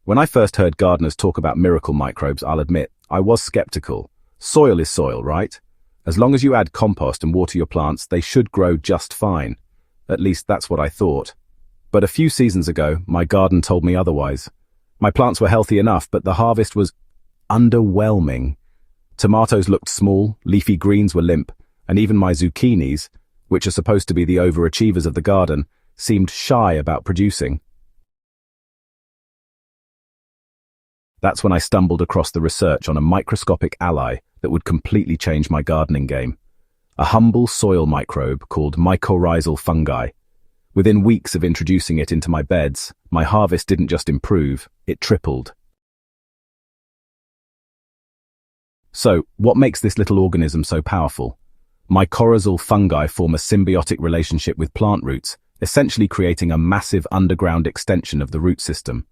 When I first heard gardeners talk about miracle microbes, I'll admit, I was skeptical. Soil is soil, right? As long as you add compost and water your plants, they should grow just fine. At least that's what I thought. But a few seasons ago, my garden told me otherwise. My plants were healthy enough, but the harvest was underwhelming. Tomatoes looked small, leafy greens were limp, and even my zucchinis, which are supposed to be the overachievers of the garden, seemed shy about producing. That's when I stumbled across the research on a microscopic ally that would completely change my gardening game. A humble soil microbe called mycorrhizal fungi. Within weeks of introducing it into my beds, my harvest didn't just improve, it tripled. So, what makes this little organism so powerful? Mycorrhizal fungi form a symbiotic relationship with plant roots, essentially creating a massive underground extension of the root system.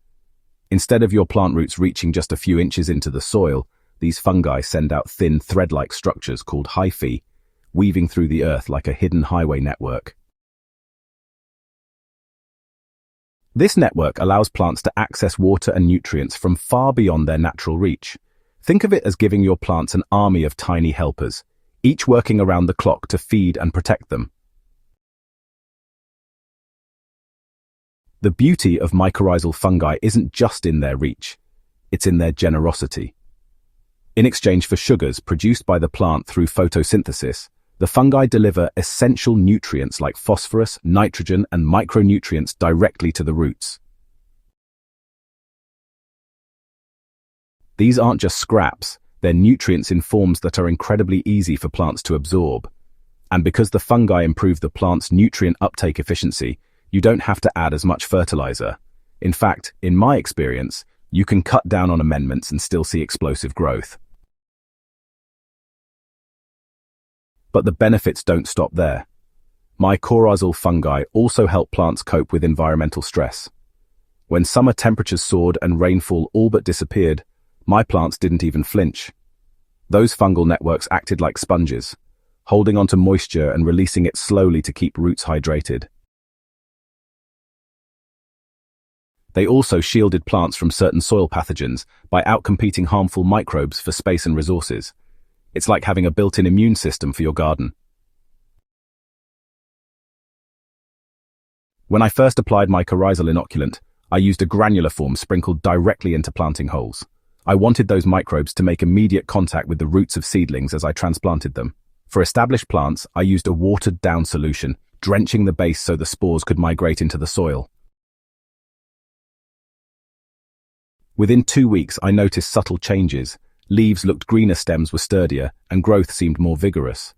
Instead of your plant roots reaching just a few inches into the soil, these fungi send out thin thread-like structures called hyphae, weaving through the earth like a hidden highway network. This network allows plants to access water and nutrients from far beyond their natural reach. Think of it as giving your plants an army of tiny helpers, each working around the clock to feed and protect them. The beauty of mycorrhizal fungi isn't just in their reach, it's in their generosity. In exchange for sugars produced by the plant through photosynthesis, the fungi deliver essential nutrients like phosphorus, nitrogen, and micronutrients directly to the roots. These aren't just scraps, they're nutrients in forms that are incredibly easy for plants to absorb. And because the fungi improve the plant's nutrient uptake efficiency, you don't have to add as much fertilizer. In fact, in my experience, you can cut down on amendments and still see explosive growth. But the benefits don't stop there. Mycorrhizal fungi also help plants cope with environmental stress. When summer temperatures soared and rainfall all but disappeared, my plants didn't even flinch. Those fungal networks acted like sponges, holding onto moisture and releasing it slowly to keep roots hydrated. They also shielded plants from certain soil pathogens by outcompeting harmful microbes for space and resources. It's like having a built-in immune system for your garden. When I first applied mycorrhizal inoculant, I used a granular form sprinkled directly into planting holes. I wanted those microbes to make immediate contact with the roots of seedlings as I transplanted them. For established plants, I used a watered-down solution, drenching the base so the spores could migrate into the soil. Within 2 weeks, I noticed subtle changes. Leaves looked greener, stems were sturdier, and growth seemed more vigorous.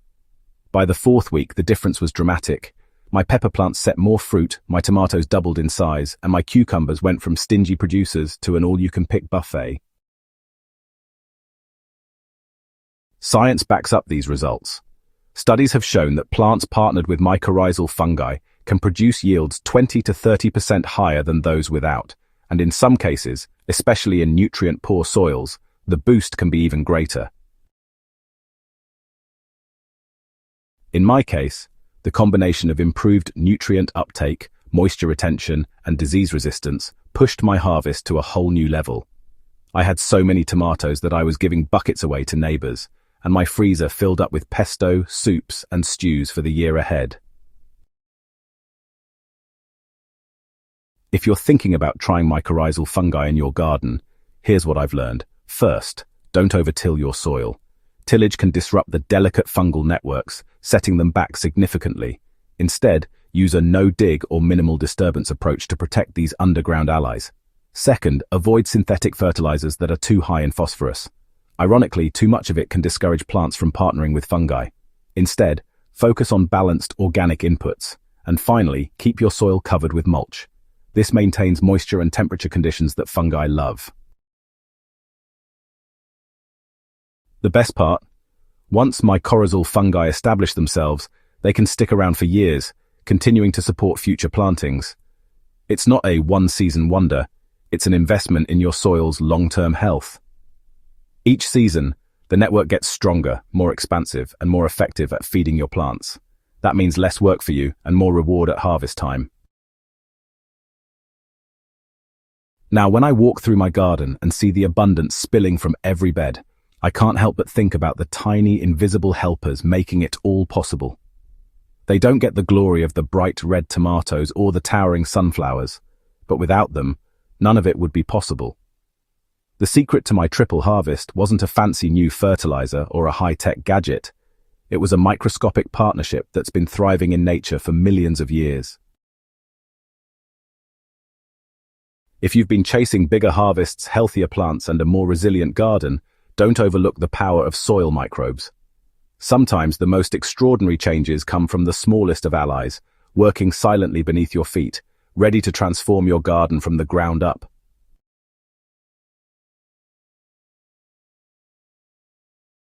By the 4th week, the difference was dramatic. My pepper plants set more fruit, my tomatoes doubled in size, and my cucumbers went from stingy producers to an all-you-can-pick buffet. Science backs up these results. Studies have shown that plants partnered with mycorrhizal fungi can produce yields 20 to 30% higher than those without, and in some cases, especially in nutrient-poor soils, the boost can be even greater. In my case, the combination of improved nutrient uptake, moisture retention, and disease resistance pushed my harvest to a whole new level. I had so many tomatoes that I was giving buckets away to neighbors, and my freezer filled up with pesto, soups, and stews for the year ahead. If you're thinking about trying mycorrhizal fungi in your garden, here's what I've learned. First, don't overtill your soil. Tillage can disrupt the delicate fungal networks, setting them back significantly. Instead, use a no-dig or minimal disturbance approach to protect these underground allies. Second, avoid synthetic fertilizers that are too high in phosphorus. Ironically, too much of it can discourage plants from partnering with fungi. Instead, focus on balanced organic inputs. And finally, keep your soil covered with mulch. This maintains moisture and temperature conditions that fungi love. The best part? Once mycorrhizal fungi establish themselves, they can stick around for years, continuing to support future plantings. It's not a one-season wonder, it's an investment in your soil's long-term health. Each season, the network gets stronger, more expansive, and more effective at feeding your plants. That means less work for you and more reward at harvest time. Now, when I walk through my garden and see the abundance spilling from every bed, I can't help but think about the tiny, invisible helpers making it all possible. They don't get the glory of the bright red tomatoes or the towering sunflowers, but without them, none of it would be possible. The secret to my triple harvest wasn't a fancy new fertilizer or a high-tech gadget. It was a microscopic partnership that's been thriving in nature for millions of years. If you've been chasing bigger harvests, healthier plants, and a more resilient garden, don't overlook the power of soil microbes. Sometimes the most extraordinary changes come from the smallest of allies, working silently beneath your feet, ready to transform your garden from the ground up.